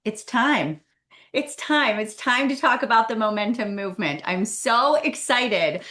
It's time. It's time. It's time to talk about the momentum movement. I'm so excited.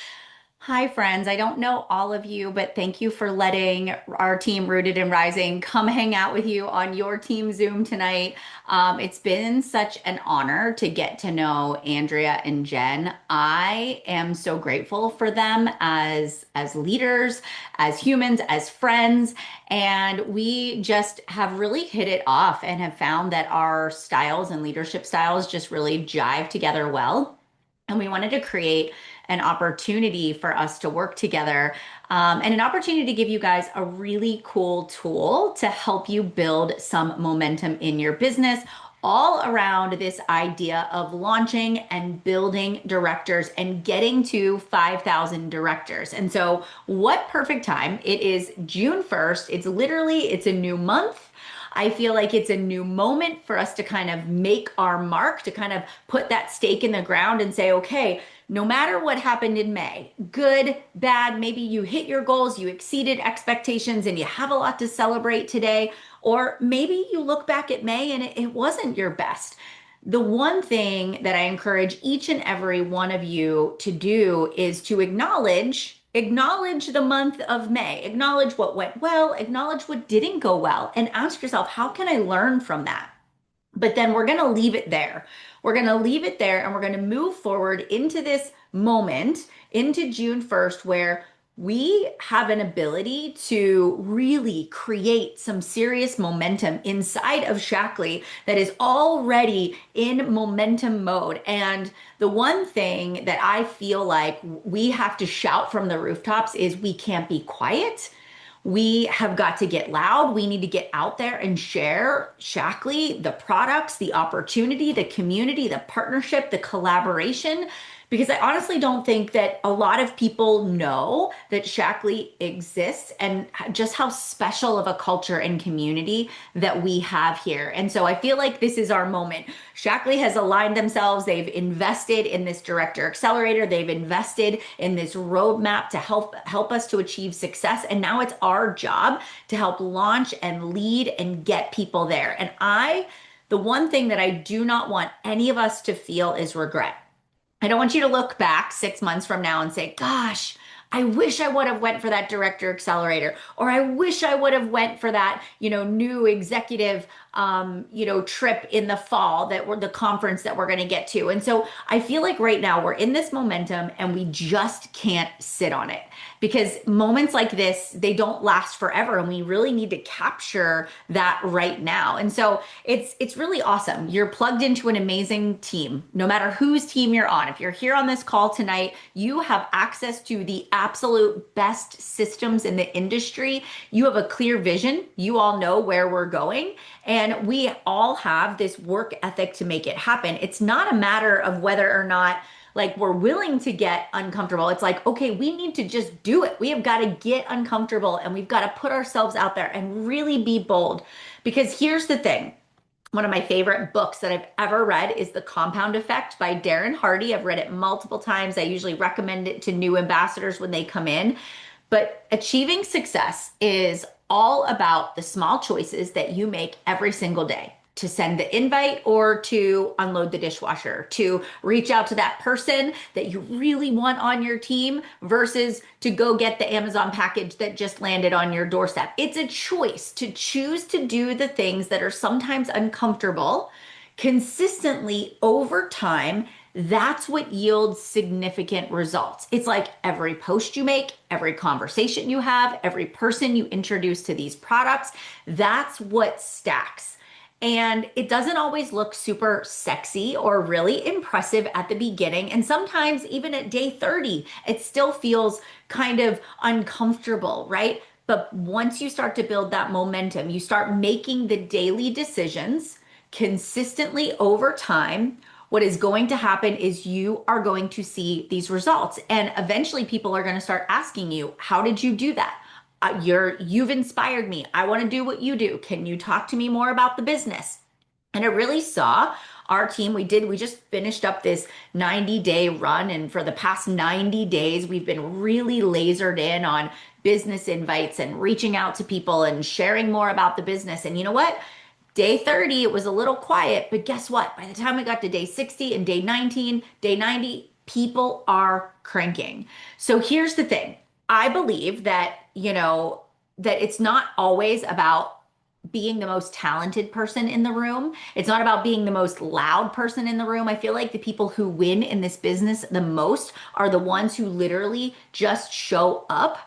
Hi, friends. I don't know all of you, but thank you for letting our team Rooted and Rising come hang out with you on your team Zoom tonight. It's been such an honor to get to know Andrea and Jen. I am so grateful for them as leaders, as humans, as friends, and we just have really hit it off and have found that our styles and leadership styles just really jive together well. And we wanted to create an opportunity for us to work together, and an opportunity to give you guys a really cool tool to help you build some momentum in your business, all around this idea of launching and building directors and getting to 5,000 directors. And so, what perfect time. It is June 1st. It's a new month. I feel like it's a new moment for us to kind of make our mark, to kind of put that stake in the ground and say, okay, no matter what happened in May, good, bad, maybe you hit your goals, you exceeded expectations, and you have a lot to celebrate today. Or maybe you look back at May and it wasn't your best. The one thing that I encourage each and every one of you to do is to acknowledge the month of May, acknowledge what went well, acknowledge what didn't go well, and ask yourself, how can I learn from that? But then we're going to leave it there. We're going to leave it there and we're going to move forward into this moment, into June 1st, where we have an ability to really create some serious momentum inside of Shackley that is already in momentum mode. And the one thing that I feel like we have to shout from the rooftops is we can't be quiet. We have got to get loud. We need to get out there and share Shackley, the products, the opportunity, the community, the partnership, the collaboration. Because I honestly don't think that a lot of people know that Shackley exists and just how special of a culture and community that we have here. And so I feel like this is our moment. Shackley has aligned themselves. They've invested in this director accelerator. They've invested in this roadmap to help us to achieve success. And now it's our job to help launch and lead and get people there. The one thing that I do not want any of us to feel is regret. I don't want you to look back 6 months from now and say, gosh, I wish I would have went for that director accelerator, or I wish I would have went for that, new executive, trip in the fall that we're the conference that we're going to get to. And so I feel like right now we're in this momentum and we just can't sit on it because moments like this, they don't last forever. And we really need to capture that right now. And so it's really awesome. You're plugged into an amazing team, no matter whose team you're on. If you're here on this call tonight, you have access to the absolute best systems in the industry. You have a clear vision. You all know where we're going. And we all have this work ethic to make it happen. It's not a matter of whether or not like we're willing to get uncomfortable. It's like, okay, we need to just do it. We have got to get uncomfortable and we've got to put ourselves out there and really be bold. Because here's the thing. One of my favorite books that I've ever read is The Compound Effect by Darren Hardy. I've read it multiple times. I usually recommend it to new ambassadors when they come in. But achieving success is all about the small choices that you make every single day to send the invite or to unload the dishwasher, to reach out to that person that you really want on your team versus to go get the Amazon package that just landed on your doorstep. It's a choice to choose to do the things that are sometimes uncomfortable consistently over time. That's what yields significant results. It's like every post you make, every conversation you have, every person you introduce to these products, that's what stacks. And it doesn't always look super sexy or really impressive at the beginning. And sometimes even at day 30, it still feels kind of uncomfortable, right? But once you start to build that momentum, you start making the daily decisions consistently over time. What is going to happen is you are going to see these results. And eventually people are going to start asking you, how did you do that? You've inspired me. I want to do what you do. Can you talk to me more about the business? And I really saw our team. We just finished up this 90-day run. And for the past 90 days, we've been really lasered in on business invites and reaching out to people and sharing more about the business. And you know what? Day 30, it was a little quiet, but guess what? By the time we got to day 60 and day 19, day 90, people are cranking. So here's the thing. I believe that, that it's not always about being the most talented person in the room. It's not about being the most loud person in the room. I feel like the people who win in this business the most are the ones who literally just show up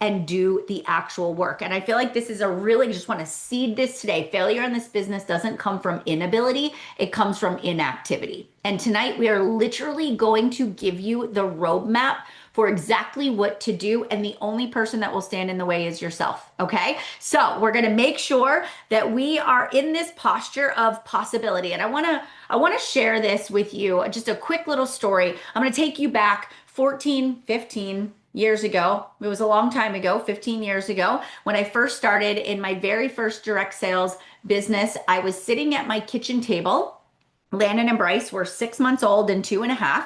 and do the actual work. And I feel like this is a really, just want to seed this today. Failure in this business doesn't come from inability, it comes from inactivity. And tonight we are literally going to give you the roadmap for exactly what to do. And the only person that will stand in the way is yourself. Okay. So we're going to make sure that we are in this posture of possibility. And I want to share this with you. Just a quick little story. I'm going to take you back 14, 15 years ago. It was a long time ago, 15 years ago, when I first started in my very first direct sales business. I was sitting at my kitchen table. Landon and Bryce were 6 months old and 2.5.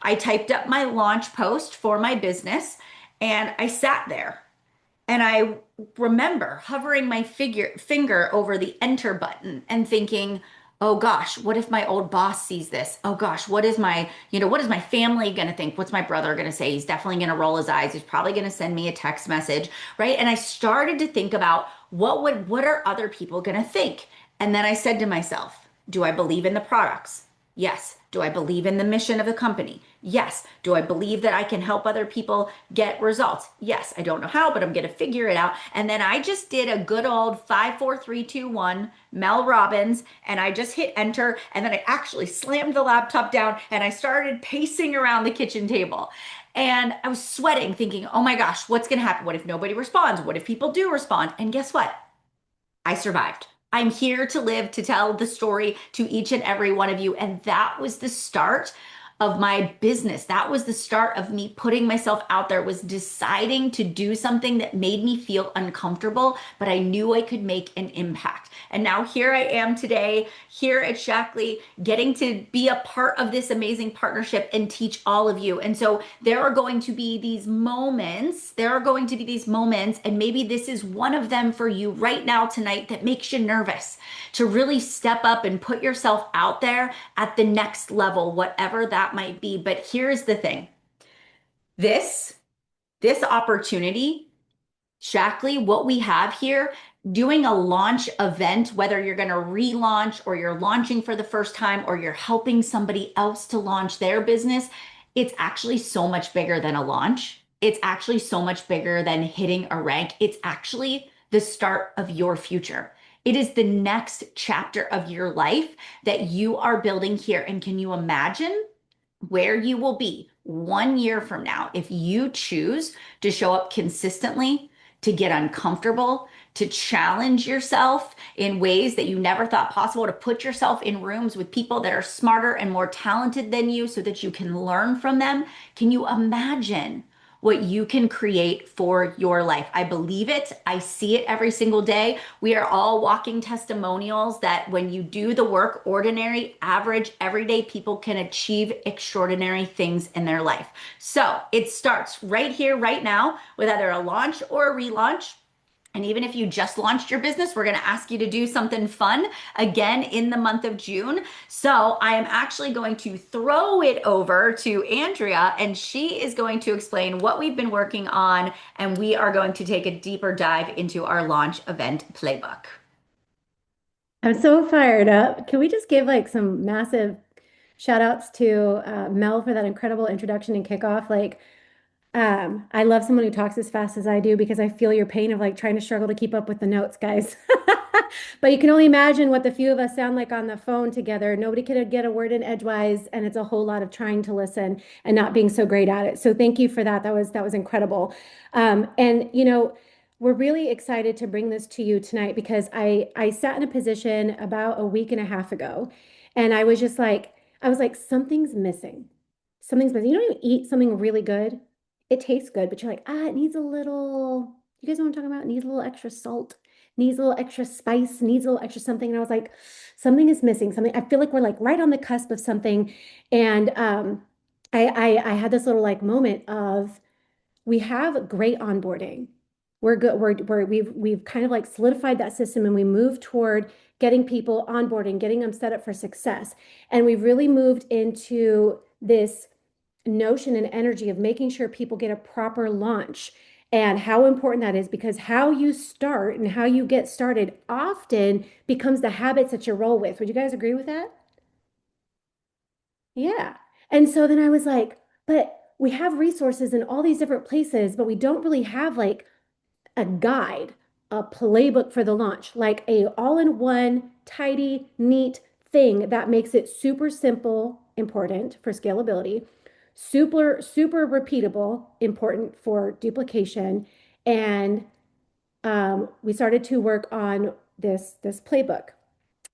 I typed up my launch post for my business and I sat there. And I remember hovering my finger over the enter button and thinking, oh gosh, what if my old boss sees this? Oh gosh, what is my family going to think? What's my brother going to say? He's definitely going to roll his eyes. He's probably going to send me a text message, right? And I started to think about what are other people going to think? And then I said to myself, do I believe in the products? Yes. Do I believe in the mission of the company? Yes. Do I believe that I can help other people get results? Yes. I don't know how, but I'm going to figure it out. And then I just did a good old 5, 4, 3, 2, 1 Mel Robbins, and I just hit enter. And then I actually slammed the laptop down and I started pacing around the kitchen table. And I was sweating, thinking, oh my gosh, what's going to happen? What if nobody responds? What if people do respond? And guess what? I survived. I'm here to live to tell the story to each and every one of you. And that was the start of my business. That was the start of me putting myself out there, was deciding to do something that made me feel uncomfortable, but I knew I could make an impact. And now here I am today, here at Shackley, getting to be a part of this amazing partnership and teach all of you. And so there are going to be these moments, and maybe this is one of them for you right now tonight that makes you nervous to really step up and put yourself out there at the next level, whatever that might be. But here's the thing. This opportunity, Shackley, what we have here, doing a launch event, whether you're going to relaunch or you're launching for the first time or you're helping somebody else to launch their business, it's actually so much bigger than a launch. It's actually so much bigger than hitting a rank. It's actually the start of your future. It is the next chapter of your life that you are building here. And can you imagine where you will be 1 year from now if you choose to show up consistently, to get uncomfortable, to challenge yourself in ways that you never thought possible, to put yourself in rooms with people that are smarter and more talented than you so that you can learn from them? Can you imagine what you can create for your life? I believe it. I see it every single day. We are all walking testimonials that when you do the work, ordinary, average, everyday people can achieve extraordinary things in their life. So it starts right here, right now, with either a launch or a relaunch. And even if you just launched your business, we're going to ask you to do something fun again in the month of June. So I am actually going to throw it over to Andrea, and she is going to explain what we've been working on, and we are going to take a deeper dive into our launch event playbook. I'm so fired up. Can we just give like some massive shout outs to Mel for that incredible introduction and kickoff? I love someone who talks as fast as I do because I feel your pain of like trying to struggle to keep up with the notes, guys. But you can only imagine what the few of us sound like on the phone together. Nobody could get a word in edgewise, and it's a whole lot of trying to listen and not being so great at it. So thank you for that. That was incredible. And we're really excited to bring this to you tonight because I sat in a position about a week and a half ago, and I was like, something's missing. Something's missing. You don't even eat something really good. It tastes good, but you're like, it needs a little, you guys know what I'm talking about? It needs a little extra salt, needs a little extra spice, needs a little extra something. And I was like, something is missing, something. I feel like we're like right on the cusp of something. And I had this little like moment of we have great onboarding. We're good. We've kind of like solidified that system and we move toward getting people onboarding, getting them set up for success. And we've really moved into this notion and energy of making sure people get a proper launch and how important that is because how you start and how you get started often becomes the habits that you roll with. Would you guys agree with that? Yeah. And so then I was like, but we have resources in all these different places, but we don't really have like a guide, a playbook for the launch, like a all-in-one, tidy, neat thing that makes it super simple, important for scalability, super repeatable, important for duplication. And we started to work on this playbook.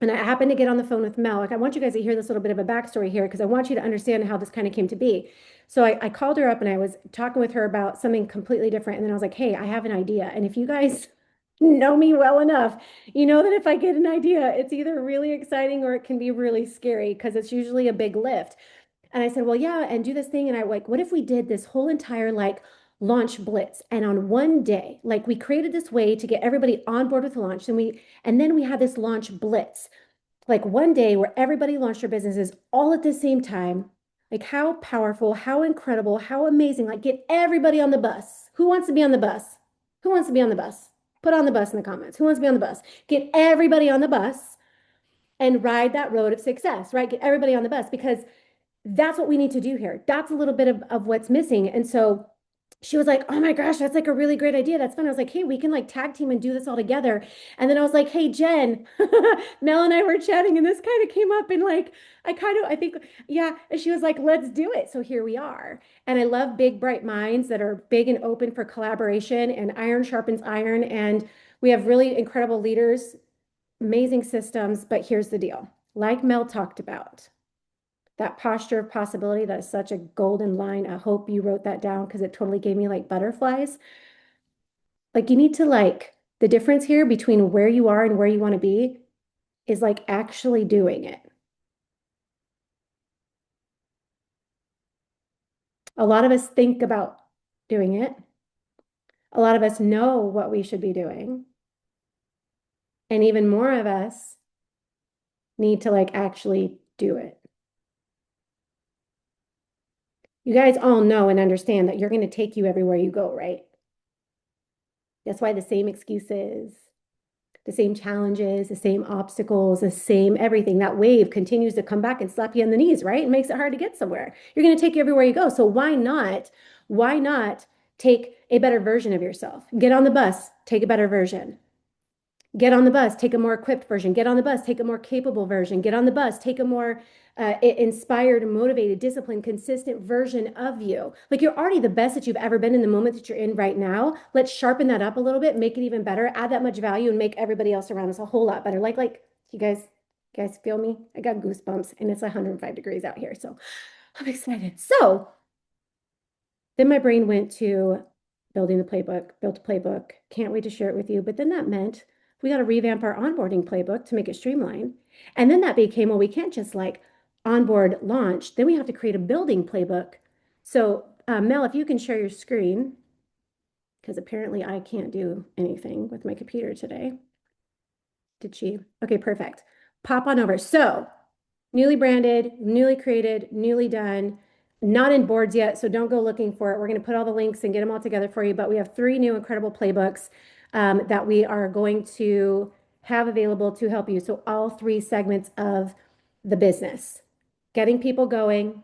And I happened to get on the phone with Mel. Like, I want you guys to hear this little bit of a backstory here because I want you to understand how this kind of came to be. So I called her up and I was talking with her about something completely different. And then I was like, hey, I have an idea. And if you guys know me well enough, you know that if I get an idea, it's either really exciting or it can be really scary because it's usually a big lift. And I said, well, yeah, and do this thing. And I like, what if we did this whole entire like launch blitz? And on one day, like we created this way to get everybody on board with the launch. And then we had this launch blitz like one day where everybody launched their businesses all at the same time. Like how powerful, how incredible, how amazing. Like get everybody on the bus. Who wants to be on the bus? Who wants to be on the bus? Put on the bus in the comments. Who wants to be on the bus? Get everybody on the bus and ride that road of success, right? Get everybody on the bus because that's what we need to do here. That's a little bit of what's missing. And so she was like, oh my gosh, that's like a really great idea. That's fun. I was like, hey, we can like tag team and do this all together. And then I was like, hey, Jen, Mel and I were chatting and this kind of came up and like, I think, yeah. And she was like, let's do it. So here we are. And I love big, bright minds that are big and open for collaboration and iron sharpens iron. And we have really incredible leaders, amazing systems. But here's the deal. Like Mel talked about, that posture of possibility, that is such a golden line. I hope you wrote that down because it totally gave me like butterflies. Like you need to like the difference here between where you are and where you want to be is like actually doing it. A lot of us think about doing it. A lot of us know what we should be doing. And even more of us need to like actually do it. You guys all know and understand that you're going to take you everywhere you go, right? That's why the same excuses, the same challenges, the same obstacles, the same everything. That wave continues to come back and slap you on the knees, right? It makes it hard to get somewhere. You're going to take you everywhere you go. So why not take a better version of yourself? Get on the bus, take a better version. Get on the bus, take a more equipped version. Get on the bus, take a more capable version. Get on the bus, take a more inspired, motivated, disciplined, consistent version of you. Like you're already the best that you've ever been in the moment that you're in right now. Let's sharpen that up a little bit, make it even better, add that much value, and make everybody else around us a whole lot better. You guys feel me? I got goosebumps, and it's 105 degrees out here, so I'm excited. So then my brain went to building the playbook, built a playbook. Can't wait to share it with you. But then that meant we got to revamp our onboarding playbook to make it streamlined. And then that became, well, we can't just like onboard launch. Then we have to create a building playbook. So, Mel, if you can share your screen, because apparently I can't do anything with my computer today. Did she? Okay, perfect. Pop on over. So, newly branded, newly created, newly done, not in boards yet, so don't go looking for it. We're going to put all the links and get them all together for you, but we have 3 new incredible playbooks that we are going to have available to help you. So all 3 segments of the business, getting people going,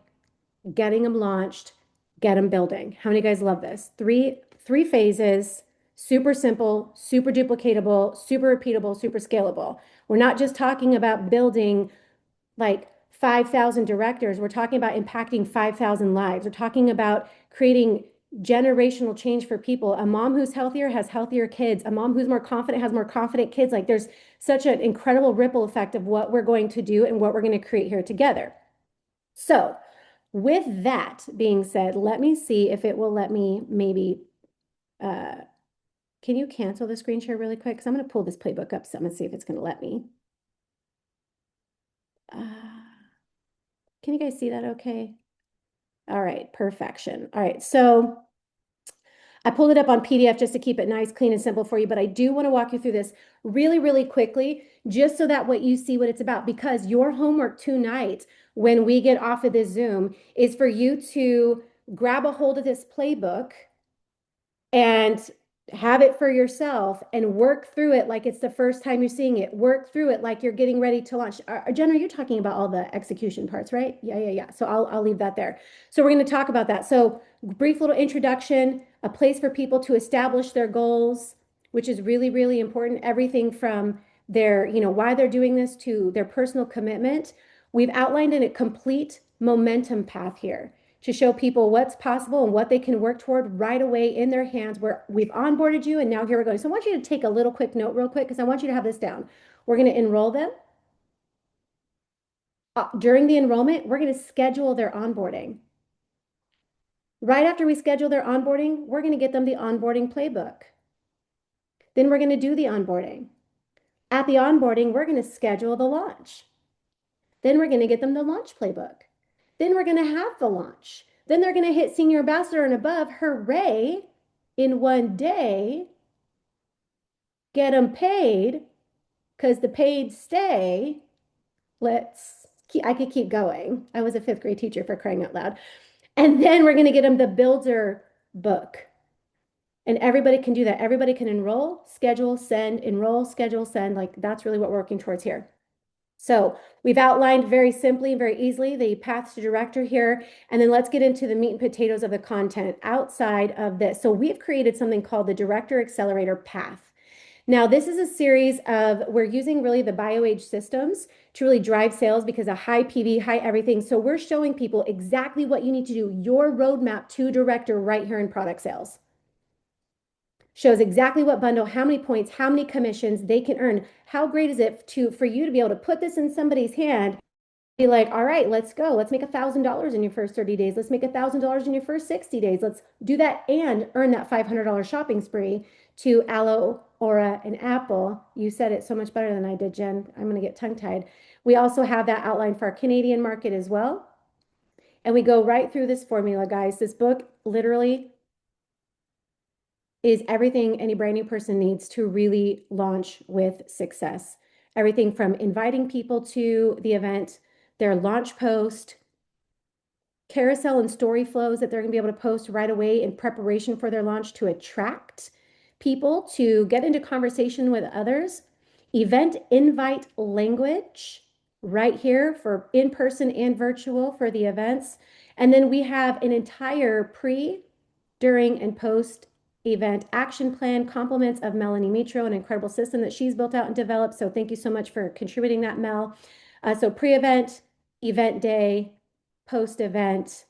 getting them launched, get them building. How many of you guys love this? Three phases, super simple, super duplicatable, super repeatable, super scalable. We're not just talking about building like 5,000 directors. We're talking about impacting 5,000 lives. We're talking about creating generational change for people. A mom who's healthier has healthier kids. A mom who's more confident has more confident kids. Like there's such an incredible ripple effect of what we're going to do and what we're going to create here together. So, with that being said, let me see if it will let me maybe, uh, can you cancel the screen share really quick? Because I'm going to pull this playbook up, so I'm going to see if it's going to let me. Can you guys see that okay? All right, perfection. All right, so I pulled it up on PDF just to keep it nice, clean, and simple for you, but I do want to walk you through this really, really quickly, just so that what you see what it's about, because your homework tonight, when we get off of this Zoom, is for you to grab a hold of this playbook and have it for yourself and work through it like it's the first time you're seeing it. Work through it like you're getting ready to launch. Jen, are you talking about all the execution parts, right? Yeah, yeah, yeah. So I'll leave that there. So we're going to talk about that. So brief little introduction, a place for people to establish their goals, which is really, really important. Everything from their, why they're doing this to their personal commitment. We've outlined in a complete momentum path here to show people what's possible and what they can work toward right away in their hands where we've onboarded you and now here we're going. So I want you to take a little quick note real quick because I want you to have this down. We're going to enroll them. During the enrollment, we're going to schedule their onboarding. Right after we schedule their onboarding, we're going to get them the onboarding playbook. Then we're going to do the onboarding. At the onboarding, we're going to schedule the launch. Then we're going to get them the launch playbook. Then we're going to have the launch. Then they're going to hit senior ambassador and above. Hooray! In one day, get them paid because the paid stay. I could keep going. I was a fifth grade teacher for crying out loud. And then we're going to get them the builder book. And everybody can do that. Everybody can enroll, schedule, send, enroll, schedule, send. Like that's really what we're working towards here. So we've outlined very simply and very easily the paths to director here. And then let's get into the meat and potatoes of the content outside of this. So we've created something called the Director Accelerator Path. Now, this is a series of, we're using really the BioAge systems to really drive sales because of high PV, high everything. So we're showing people exactly what you need to do, your roadmap to director right here in product sales. Shows exactly what bundle, how many points, how many commissions they can earn. How great is it for you to be able to put this in somebody's hand, be like, all right, let's go. Let's make $1,000 in your first 30 days. Let's make $1,000 in your first 60 days. Let's do that and earn that $500 shopping spree to Aloe, Aura, and Apple. You said it so much better than I did, Jen. I'm going to get tongue-tied. We also have that outlined for our Canadian market as well. And we go right through this formula, guys. This book literally is everything any brand new person needs to really launch with success. Everything from inviting people to the event, their launch post, carousel and story flows that they're going to be able to post right away in preparation for their launch to attract people to get into conversation with others, event invite language right here for in-person and virtual for the events. And then we have an entire pre, during, and post event action plan, compliments of Melanie Mitro, an incredible system that she's built out and developed. So thank you so much for contributing that, Mel. So pre-event, event day, post-event,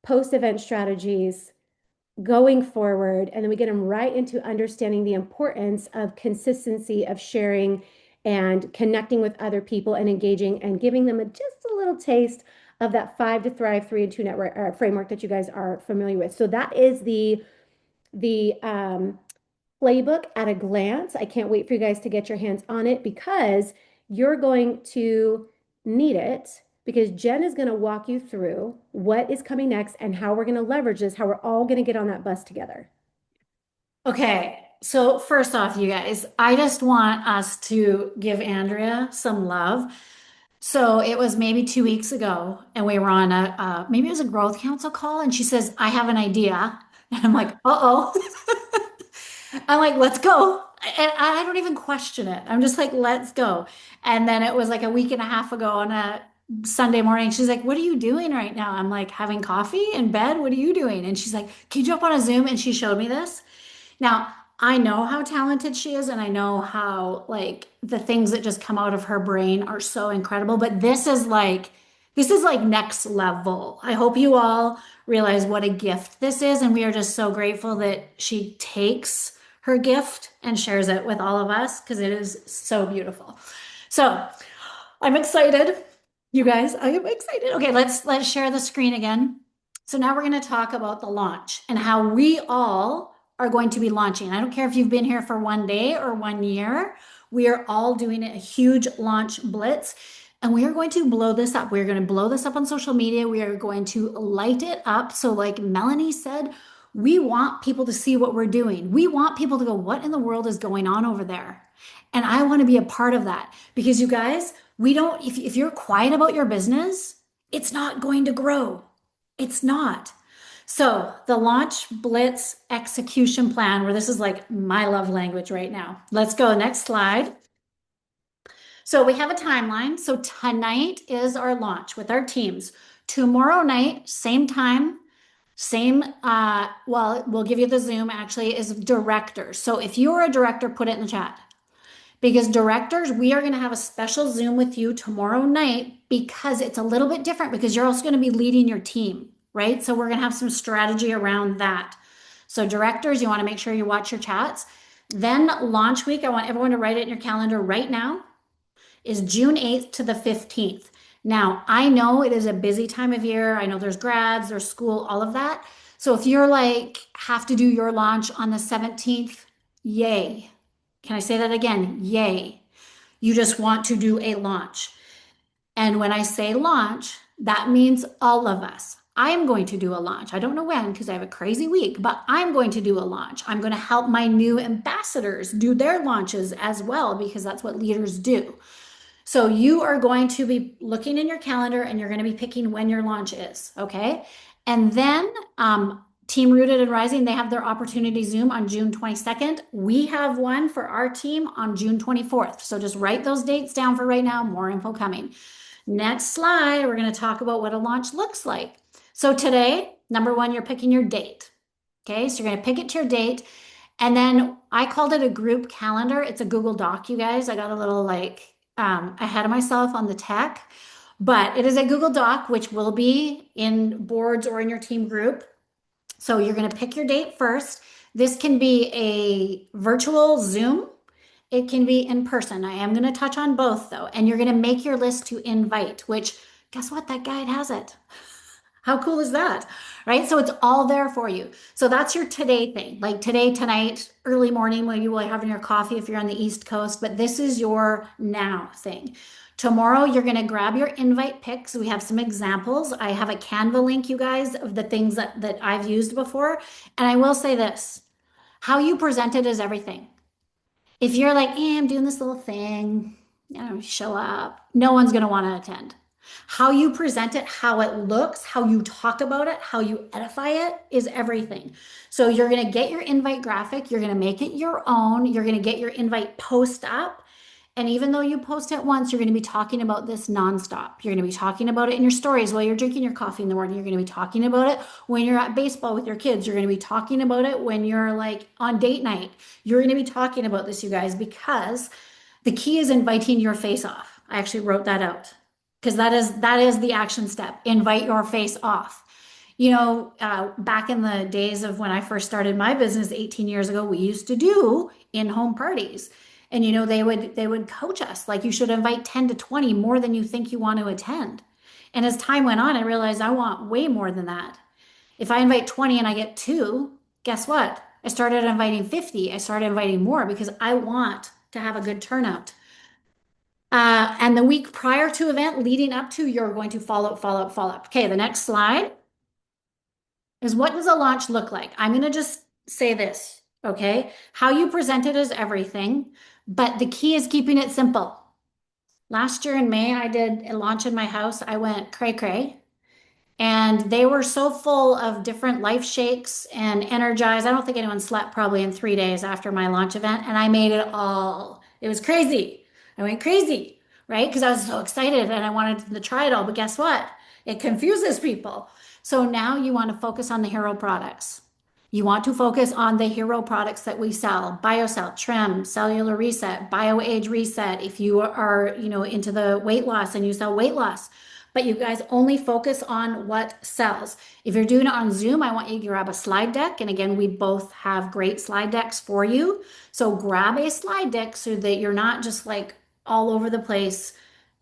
post-event strategies, going forward, and then we get them right into understanding the importance of consistency of sharing and connecting with other people and engaging and giving them just a little taste of that 5 to Thrive 3 and 2 network framework that you guys are familiar with. So that is the playbook at a glance. I can't wait for you guys to get your hands on it because you're going to need it because Jen is going to walk you through what is coming next and how we're going to leverage this, how we're all going to get on that bus together. Okay, so first off, you guys, I just want us to give Andrea some love. So it was maybe 2 weeks ago, and we were on maybe it was a growth council call, and she says, I have an idea. And I'm like, uh-oh. I'm like, let's go. And I don't even question it. I'm just like, let's go. And then it was like a week and a half ago on a Sunday morning. She's like, what are you doing right now? I'm like, having coffee in bed. What are you doing? And she's like, can you jump on a Zoom? And she showed me this. Now, I know how talented she is, and I know how like the things that just come out of her brain are so incredible, but this is like next level. I hope you all realize what a gift this is, and we are just so grateful that she takes her gift and shares it with all of us because it is so beautiful. So, I'm excited. You guys, I am excited. Okay, let's share the screen again. So now we're going to talk about the launch and how we all are going to be launching. I don't care if you've been here for 1 day or 1 year. We are all doing a huge launch blitz and we are going to blow this up. We're going to blow this up on social media. We are going to light it up. So like Melanie said, We want people to see what we're doing. We want people to go, what in the world is going on over there? And I want to be a part of that because you guys, we don't, if you're quiet about your business, it's not going to grow. It's not. So the launch blitz execution plan, where this is like my love language right now. Let's go. Next slide. So we have a timeline. So tonight is our launch with our teams. Tomorrow night, same time, same, well, we'll give you the Zoom actually is directors. So if you are a director, put it in the chat. Because directors, we are going to have a special Zoom with you tomorrow night because it's a little bit different because you're also going to be leading your team, right? So we're going to have some strategy around that. So directors, you want to make sure you watch your chats. Then launch week, I want everyone to write it in your calendar right now, is June 8th to the 15th. Now, I know it is a busy time of year. I know there's grads, there's school, all of that. So if you're like, have to do your launch on the 17th, yay. Can I say that again? Yay. You just want to do a launch. And when I say launch, that means all of us. I am going to do a launch. I don't know when because I have a crazy week, but I'm going to do a launch. I'm going to help my new ambassadors do their launches as well because that's what leaders do. So you are going to be looking in your calendar and you're going to be picking when your launch is, okay? And then Team Rooted and Rising, they have their opportunity Zoom on June 22nd. We have one for our team on June 24th. So just write those dates down for right now. More info coming. Next slide, we're going to talk about what a launch looks like. So today, number one, you're picking your date. Okay, so you're going to pick it to your date. And then I called it a group calendar. It's a Google Doc, you guys. I got a little like ahead of myself on the tech, but it is a Google Doc, which will be in boards or in your team group. So you're going to pick your date first. This can be a virtual Zoom. It can be in person. I am going to touch on both though. And you're going to make your list to invite, which guess what? That guide has it. How cool is that? Right? So it's all there for you. So that's your today thing. Like today, tonight, early morning when you will have your coffee if you're on the East Coast, but this is your now thing. Tomorrow, you're going to grab your invite pics. We have some examples. I have a Canva link, you guys, of the things that I've used before. And I will say this, how you present it is everything. If you're like, I'm doing this little thing, show up, no one's going to want to attend. How you present it, how it looks, how you talk about it, how you edify it is everything. So you're going to get your invite graphic, you're going to make it your own, you're going to get your invite post up. And even though you post it once, you're going to be talking about this nonstop. You're going to be talking about it in your stories while you're drinking your coffee in the morning. You're going to be talking about it when you're at baseball with your kids. You're going to be talking about it when you're like on date night. You're going to be talking about this, you guys, because the key is inviting your face off. I actually wrote that out because that is the action step. Invite your face off. Back in the days of when I first started my business 18 years ago, we used to do in-home parties. And they would coach us like you should invite 10 to 20 more than you think you want to attend. And as time went on, I realized I want way more than that. If I invite 20 and I get two, guess what? I started inviting 50. I started inviting more because I want to have a good turnout. And the week prior to event leading up to, you're going to follow up, follow up, follow up. Okay, the next slide is what does a launch look like? I'm going to just say this, okay? How you present it is everything, but the key is keeping it simple. Last year in May, I did a launch in my house. I went cray cray. And they were so full of different life shakes and energized. I don't think anyone slept probably in 3 days after my launch event. And I made it all. It was crazy. I went crazy, right? Because I was so excited and I wanted to try it all. But guess what? It confuses people. So now you want to focus on the hero products. You want to focus on the hero products that we sell: BioCell, Trim, Cellular Reset, BioAge Reset. If you are, into the weight loss and you sell weight loss, but you guys only focus on what sells. If you're doing it on Zoom, I want you to grab a slide deck. And again, we both have great slide decks for you. So grab a slide deck so that you're not just like all over the place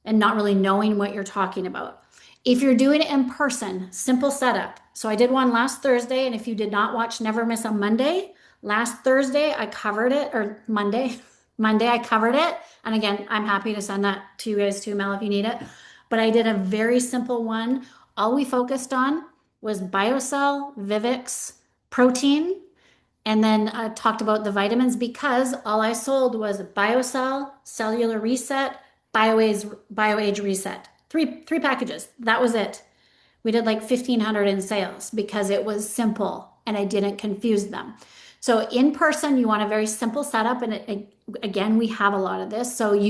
and not really knowing what you're talking about. If you're doing it in person, simple setup. So I did one last Thursday, and if you did not watch Never Miss a Monday, last Thursday I covered it, or Monday, I covered it. And again, I'm happy to send that to you guys too, Mel, if you need it. But I did a very simple one. All we focused on was BioCell, Vivix, protein, and then talked about the vitamins because all I sold was BioCell, Cellular Reset, BioAge Reset. Three packages. That was it. We did like 1,500 in sales because it was simple and I didn't confuse them. So in person, you want a very simple setup, and again, we have a lot of this. So we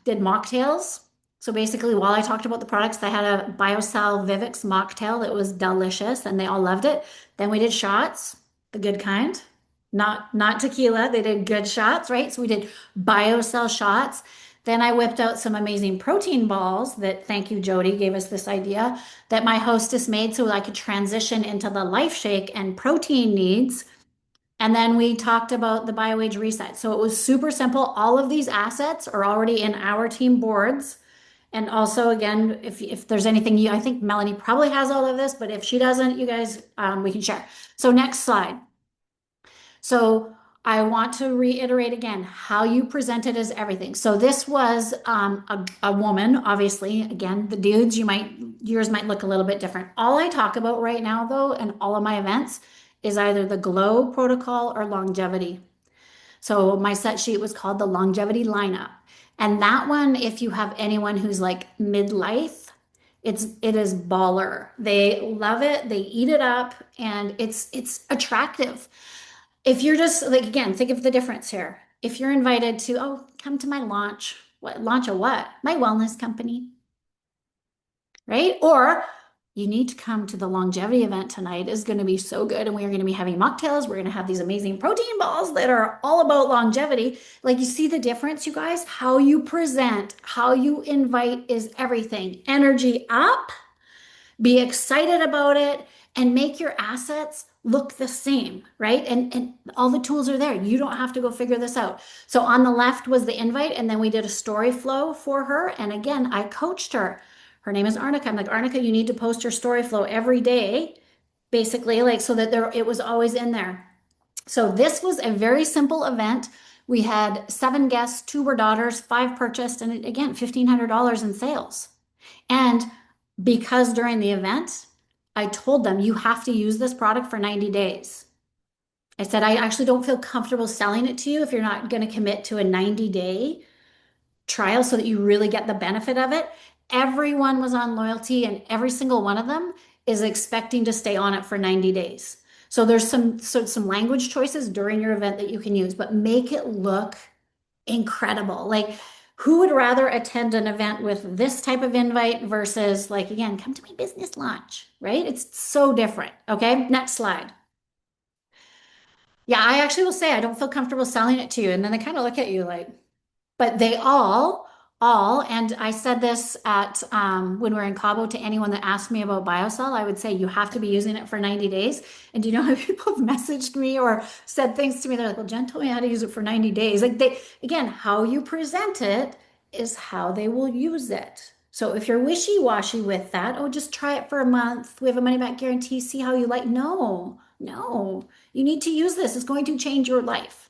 did mocktails. So basically, while I talked about the products, I had a BioCell Vivix mocktail that was delicious, and they all loved it. Then we did shots, the good kind, not tequila. They did good shots, right? So we did BioCell shots. Then I whipped out some amazing protein balls that, thank you, Jody, gave us this idea that my hostess made so I could transition into the Life Shake and protein needs. And then we talked about the BioAge Reset. So it was super simple. All of these assets are already in our team boards. And also, again, if there's anything I think Melanie probably has all of this, but if she doesn't, you guys, we can share. So next slide. So I want to reiterate again, how you present it is everything. So this was a woman, obviously. Again, the dudes, yours might look a little bit different. All I talk about right now, though, and all of my events is either the glow protocol or longevity. So my set sheet was called the longevity lineup. And that one, if you have anyone who's like midlife, it is baller. They love it, they eat it up, and it's attractive. If you're just like, again, think of the difference here. If you're invited to, oh, come to my launch. What launch of what? My wellness company, right? Or you need to come to the longevity event tonight. It's going to be so good. And we are going to be having mocktails. We're going to have these amazing protein balls that are all about longevity. Like, you see the difference, you guys? How you present, how you invite is everything. Energy up, be excited about it, and make your assets look the same, right? And all the tools are there. You don't have to go figure this out. So on the left was the invite, and then we did a story flow for her. And again, I coached her. Her name is Arnica. I'm like, Arnica, you need to post your story flow every day, basically, like so that it was always in there. So this was a very simple event. We had 7 guests, 2 were daughters, 5 purchased, and again, $1,500 in sales. And because during the event, I told them you have to use this product for 90 days. I said, I actually don't feel comfortable selling it to you if you're not going to commit to a 90-day trial so that you really get the benefit of it. Everyone was on loyalty, and every single one of them is expecting to stay on it for 90 days. So there's some language choices during your event that you can use, but make it look incredible. Like, who would rather attend an event with this type of invite versus, like, again, come to my business launch, right? It's so different. Okay, next slide. Yeah, I actually will say I don't feel comfortable selling it to you. And then they kind of look at you like, but they all, and I said this at when we were in Cabo to anyone that asked me about BioCell, I would say you have to be using it for 90 days. And do you know how people have messaged me or said things to me? They're like, well, Jen told me how to use it for 90 days. Like, again, how you present it is how they will use it. So if you're wishy-washy with that, oh, just try it for a month. We have a money back guarantee. See how you like. No, you need to use this. It's going to change your life.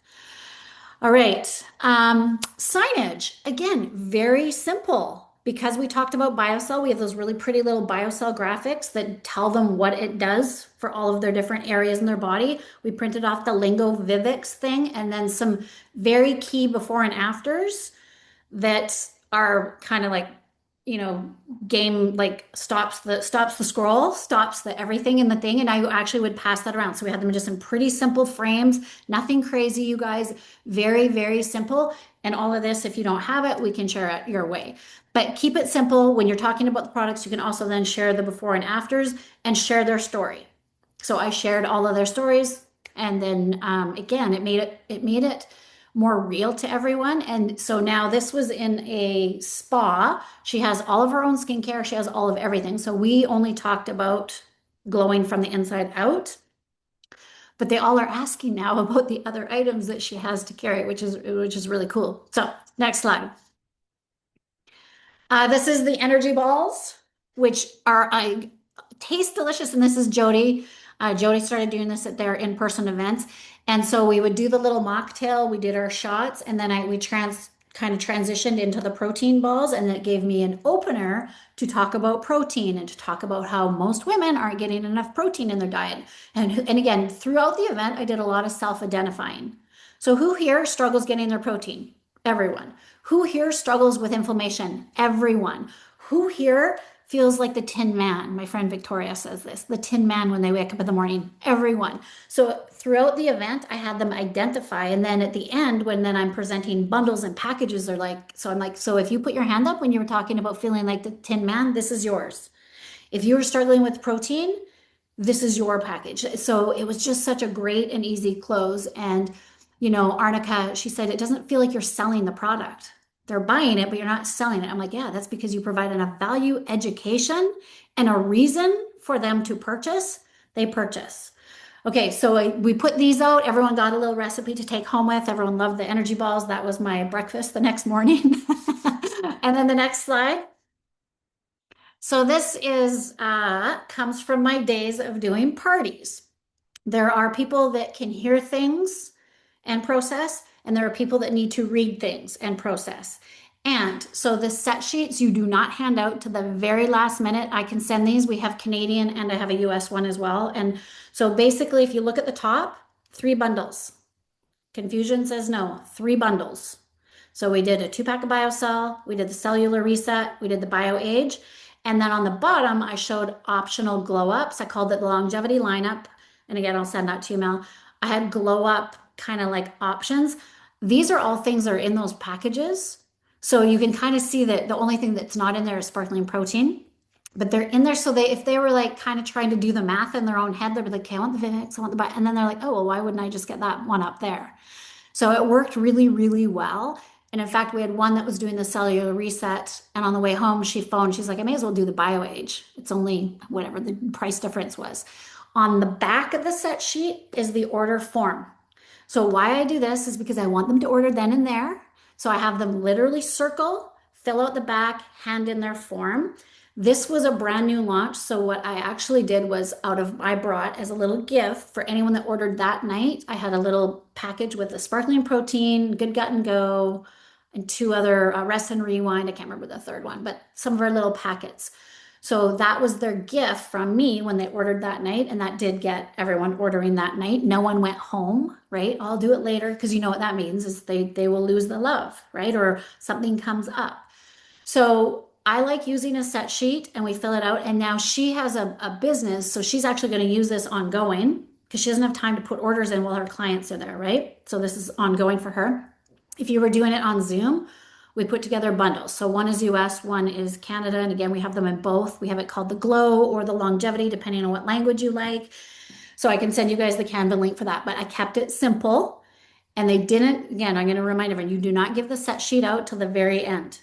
All right. Signage, again, very simple. Because we talked about BioCell, we have those really pretty little BioCell graphics that tell them what it does for all of their different areas in their body. We printed off the Lingo Vivix thing, and then some very key before and afters that are kind of like, game, like stops the scroll, stops the everything in the thing. And I actually would pass that around. So we had them just in pretty simple frames, nothing crazy, you guys, very, very simple. And all of this, if you don't have it, we can share it your way. But keep it simple. When you're talking about the products, you can also then share the before and afters and share their story. So I shared all of their stories. And then again, it made it more real to everyone. And so now this was in a spa. She has all of her own skincare. She has all of everything. So we only talked about glowing from the inside out. But they all are asking now about the other items that she has to carry, which is really cool. So next slide. This is the energy balls, which are taste delicious. And this is Jody. Jody started doing this at their in-person events. And so we would do the little mocktail, we did our shots, and then we kind of transitioned into the protein balls, and it gave me an opener to talk about protein and to talk about how most women aren't getting enough protein in their diet. And again, throughout the event, I did a lot of self-identifying. So who here struggles getting their protein? Everyone. Who here struggles with inflammation? Everyone. Who here feels like the Tin Man? My friend Victoria says this, the Tin Man when they wake up in the morning. Everyone. So throughout the event, I had them identify. And then at the end, when then I'm presenting bundles and packages, they're like, so I'm like, so if you put your hand up when you were talking about feeling like the Tin Man, this is yours. If you were struggling with protein, this is your package. So it was just such a great and easy close. And, Arnica, she said, it doesn't feel like you're selling the product. They're buying it, but you're not selling it. I'm like, yeah, that's because you provide enough value, education, and a reason for them to purchase. They purchase. Okay, so we put these out. Everyone got a little recipe to take home with. Everyone loved the energy balls. That was my breakfast the next morning. And then the next slide. So this is comes from my days of doing parties. There are people that can hear things and process, and there are people that need to read things and process. And so the set sheets you do not hand out to the very last minute. I can send these. We have Canadian and I have a US one as well. And so basically, if you look at the top, 3 bundles. Confusion says no, 3 bundles. So we did a 2 pack of BioCell, we did the cellular reset, we did the BioAge, and then on the bottom, I showed optional glow ups. I called it the longevity lineup. And again, I'll send that to you, Mel. I had glow up kind of like options. These are all things that are in those packages. So you can kind of see that the only thing that's not in there is sparkling protein, but they're in there. So if they were like kind of trying to do the math in their own head, they'd be like, okay, I want the Vivix, I want the Bio, and then they're like, oh, well, why wouldn't I just get that one up there? So it worked really, really well. And in fact, we had one that was doing the cellular reset. And on the way home, she phoned. She's like, I may as well do the BioAge. It's only whatever the price difference was. On the back of the set sheet is the order form. So why I do this is because I want them to order then and there. So I have them literally circle, fill out the back, hand in their form. This was a brand new launch. So what I actually did was I brought as a little gift for anyone that ordered that night, I had a little package with a sparkling protein, Good Gut and Go, and 2 other Rest and Rewind. I can't remember the third one, but some of our little packets. So that was their gift from me when they ordered that night. And that did get everyone ordering that night. No one went home, right? I'll do it later because you know what that means is they will lose the love, right? Or something comes up. So I like using a set sheet and we fill it out. And now she has a business. So she's actually going to use this ongoing because she doesn't have time to put orders in while her clients are there, right? So this is ongoing for her. If you were doing it on Zoom, we put together bundles. So one is US, one is Canada. And again, we have them in both. We have it called the Glow or the Longevity, depending on what language you like. So I can send you guys the Canva link for that. But I kept it simple. And they didn't, again, I'm going to remind everyone, you do not give the set sheet out till the very end.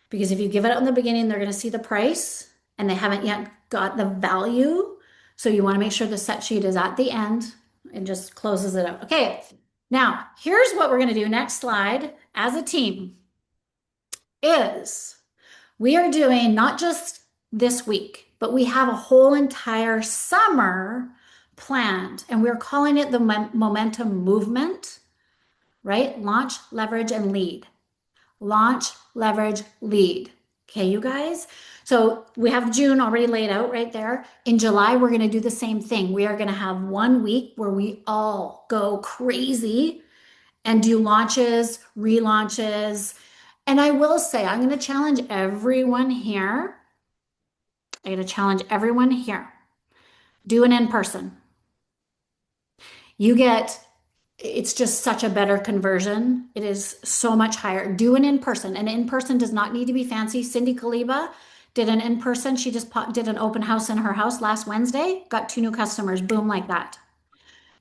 Because if you give it out in the beginning, they're going to see the price and they haven't yet got the value. So you want to make sure the set sheet is at the end and just closes it out. Okay, now here's what we're going to do. Next slide. As a team is we are doing not just this week, but we have a whole entire summer planned and we're calling it the momentum movement, right? Launch, leverage, and lead. Launch, leverage, lead. Okay, you guys? So we have June already laid out right there. In July, we're going to do the same thing. We are going to have 1 week where we all go crazy and do launches, relaunches. And I will say, I'm going to challenge everyone here. I'm going to challenge everyone here. Do an in person. You get it's just such a better conversion. It is so much higher. Do an in-person. An in-person does not need to be fancy. Cindy Kaliba did an in-person. She just did an open house in her house last Wednesday, got 2 new customers, boom, like that.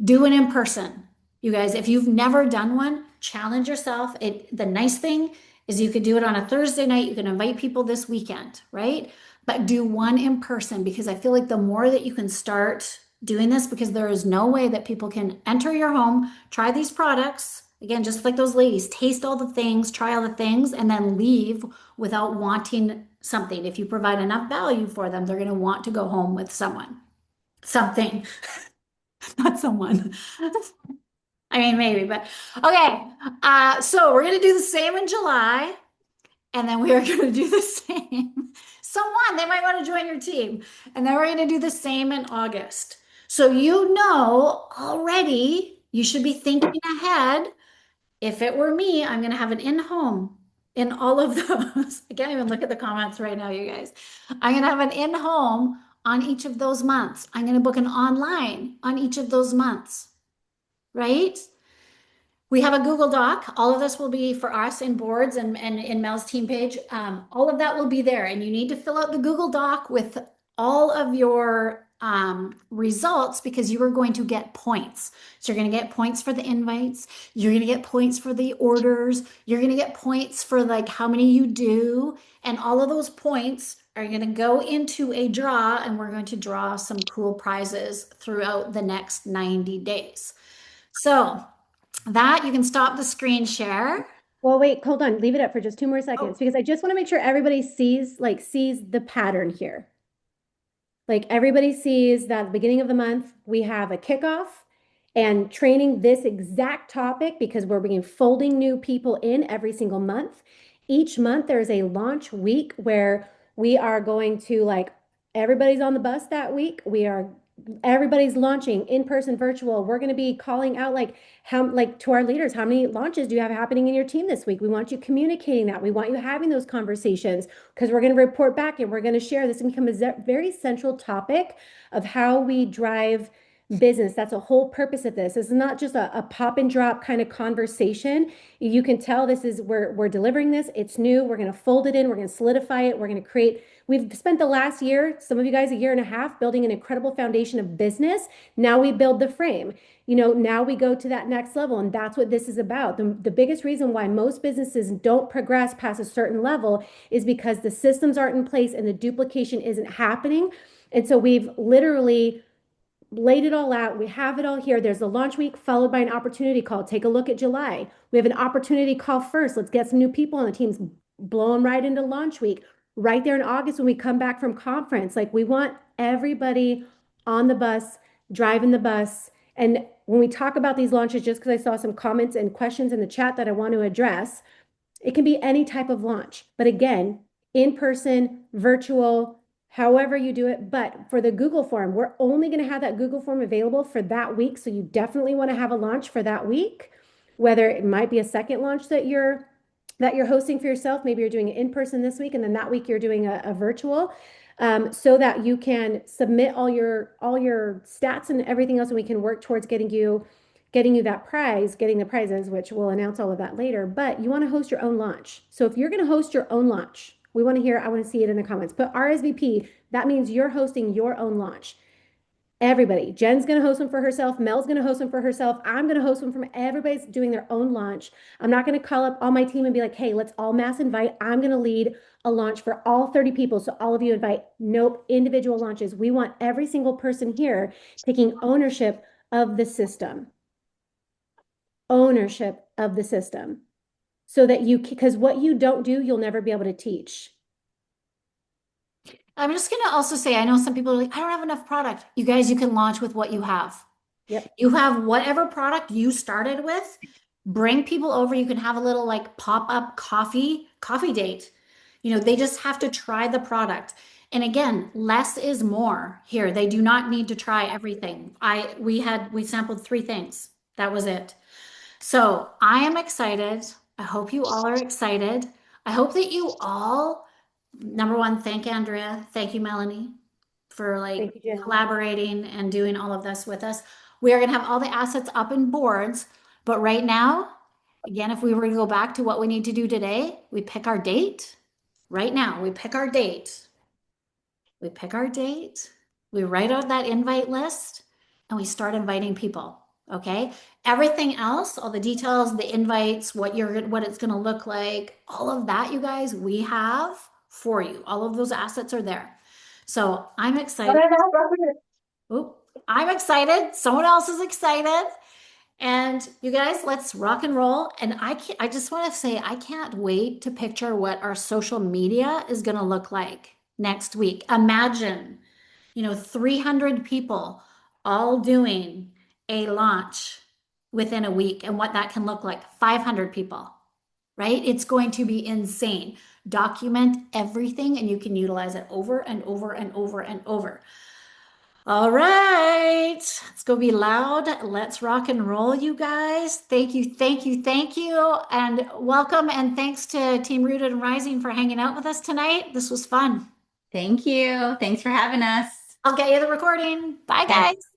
Do an in-person. You guys, if you've never done one, challenge yourself. The nice thing is you could do it on a Thursday night. You can invite people this weekend, right? But do one in person because I feel like the more that you can start doing this, because there is no way that people can enter your home, try these products, again, just like those ladies, taste all the things, try all the things, and then leave without wanting something. If you provide enough value for them, they're going to want to go home with something, not someone. I mean, maybe, but okay. So we're gonna do the same in July, and then we are gonna do the same. Someone, they might want to join your team. And then we're gonna do the same in August. So you know already, you should be thinking ahead. If it were me, I'm gonna have an in-home in all of those. I can't even look at the comments right now, you guys. I'm gonna have an in-home on each of those months. I'm gonna book an online on each of those months, right? We have a Google Doc. All of this will be for us in boards and in Mel's team page. All of that will be there. And you need to fill out the Google Doc with all of your results because you are going to get points. So you're going to get points for the invites. You're going to get points for the orders. You're going to get points for like how many you do. And all of those points are going to go into a draw, and we're going to draw some cool prizes throughout the next 90 days. So, that you can stop the screen share. Well, wait, hold on. Leave it up for just 2 more Oh, seconds because I just want to make sure everybody sees the pattern here. Like everybody sees that at the beginning of the month, we have a kickoff and training this exact topic because we're bringing folding new people in every single month. Each month, there's a launch week where we are going to like everybody's on the bus that week. Everybody's launching in person, virtual. We're going to be calling out like to our leaders, how many launches do you have happening in your team this week? We want you communicating that. We want you having those conversations because we're going to report back and we're going to share this and become a very central topic of how we drive business. That's a whole purpose of this. This is not just a pop and drop kind of conversation. You can tell this is we're delivering this. It's new. We're going to fold it in. We're going to solidify it. We're going to create. We've spent the last year, some of you guys, a year and a half building an incredible foundation of business. Now we build the frame. Now we go to that next level, and that's what this is about. The biggest reason why most businesses don't progress past a certain level is because the systems aren't in place and the duplication isn't happening. And so we've literally laid it all out. We have it all here. There's the launch week followed by an opportunity call. Take a look at July. We have an opportunity call first. Let's get some new people on the teams, blow them right into launch week. Right there in August when we come back from conference, like we want everybody on the bus, driving the bus. And when we talk about these launches, just because I saw some comments and questions in the chat that I want to address, it can be any type of launch. But again, in person, virtual, however you do it. But for the Google form, we're only going to have that Google form available for that week. So you definitely want to have a launch for that week, whether it might be a second launch that you're hosting for yourself. Maybe you're doing it in person this week, and then that week you're doing a virtual, so that you can submit all your stats and everything else, and we can work towards getting you that prize, getting the prizes, which we'll announce all of that later. But you want to host your own launch. So if you're going to host your own launch, I want to see it in the comments. Put RSVP. That means you're hosting your own launch. Everybody. Jen's going to host one for herself. Mel's going to host one for herself. I'm going to host one from everybody's doing their own launch. I'm not going to call up all my team and be like, hey, let's all mass invite. I'm going to lead a launch for all 30 people. So all of you invite. Nope, individual launches. We want every single person here taking ownership of the system. Ownership of the system. So that because what you don't do, you'll never be able to teach. I'm just going to also say, I know some people are like, I don't have enough product. You guys, you can launch with what you have. Yep. You have whatever product you started with, bring people over. You can have a little like pop-up coffee date. They just have to try the product. And again, less is more here. They do not need to try everything. We sampled 3 things. That was it. So I am excited. I hope you all are excited. I hope that you all, number one, thank Andrea. Thank you, Melanie, for Thank like you, Jen. collaborating and doing all of this with us. We are going to have all the assets up in boards. But right now, again, if we were to go back to what we need to do today, we pick our date. Right now, we pick our date. We pick our date. We write out that invite list and we start inviting people. Okay. Everything else, all the details, the invites, what it's going to look like, all of that, you guys, we have for you. All of those assets are there. So I'm excited. Oop, I'm excited. Someone else is excited. And you guys, let's rock and roll. And I just want to say, I can't wait to picture what our social media is going to look like next week. Imagine, 300 people all doing a launch within a week and what that can look like. 500 people, right? It's going to be insane. Document everything and you can utilize it over and over and over and over. All right, let's go be loud. Let's rock and roll, you guys. Thank you, thank you, thank you. And welcome and thanks to Team Rooted and Rising for hanging out with us tonight. This was fun. Thank you. Thanks for having us. I'll get you the recording. Bye, Thanks. guys.